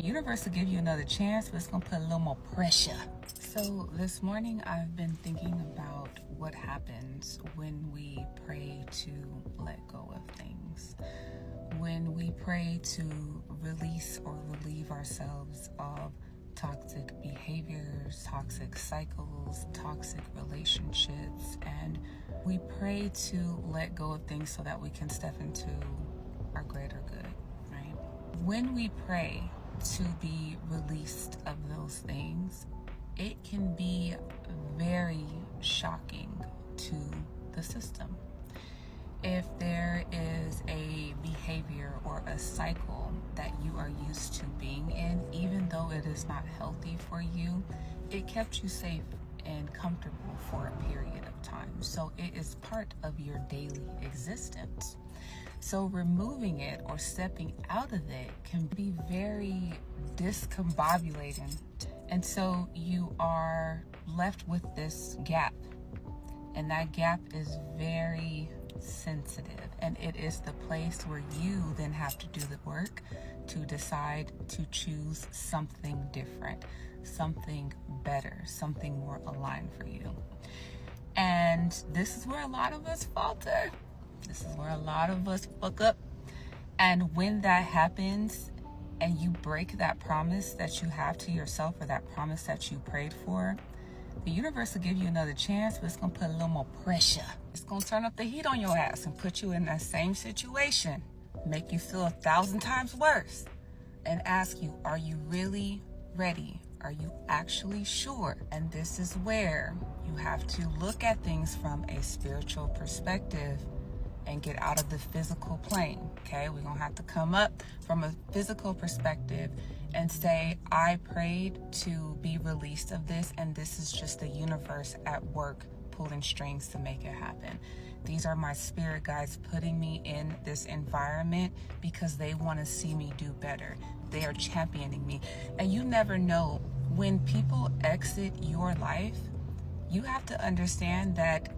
The universe will give you another chance, but it's gonna put a little more pressure. So this morning I've been thinking about what happens when we pray to let go of things. When we pray to release or relieve ourselves of toxic behaviors, toxic cycles, toxic relationships, and we pray to let go of things so that we can step into our greater good, right? When we pray to be released of those things, it can be very shocking to the system. If there is a behavior or a cycle that you are used to being in, even though it is not healthy for you, it kept you safe and comfortable for a period of time. So it is part of your daily existence. So removing it or stepping out of it can be very discombobulating. And so you are left with this gap. And that gap is very sensitive, and it is the place where you then have to do the work to decide to choose something different, something better, something more aligned for you. And this is where a lot of us falter. This is where a lot of us fuck up. And when that happens and you break that promise that you have to yourself, or that promise that you prayed for, the universe will give you another chance, but it's going to put a little more pressure. It's going to turn up the heat on your ass and put you in that same situation, make you feel 1,000 times worse, and ask you, are you really ready? Are you actually sure? And this is where you have to look at things from a spiritual perspective and get out of the physical plane, okay? We're going to have to come up from a physical perspective and say, I prayed to be released of this, and this is just the universe at work pulling strings to make it happen. These are my spirit guides putting me in this environment because they want to see me do better. They are championing me. And you never know, when people exit your life, you have to understand that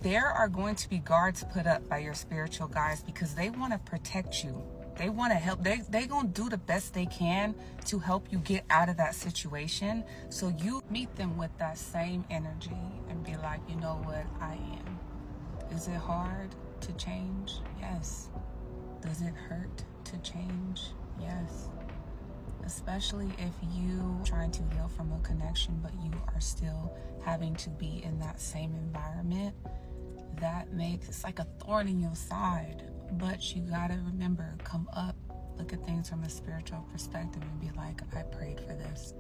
there are going to be guards put up by your spiritual guides because they want to protect you. They want to help. They going to do the best they can to help you get out of that situation. So you meet them with that same energy and be like, you know what, I am. Is it hard to change? Yes. Does it hurt to change? Yes. Especially if you trying to heal from a connection, but you are still having to be in that same environment. That makes, it's like a thorn in your side. But you gotta remember, come up, look at things from a spiritual perspective and be like, I prayed for this.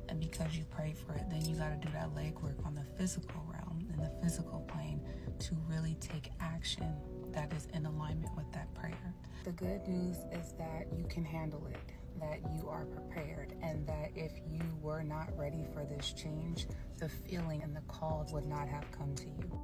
And because you prayed for it, then you gotta do that legwork on the physical realm, in the physical plane, to really take action that is in alignment with that prayer. The good news is that you can handle it, that you are prepared, and that if you were not ready for this change, the feeling and the call would not have come to you.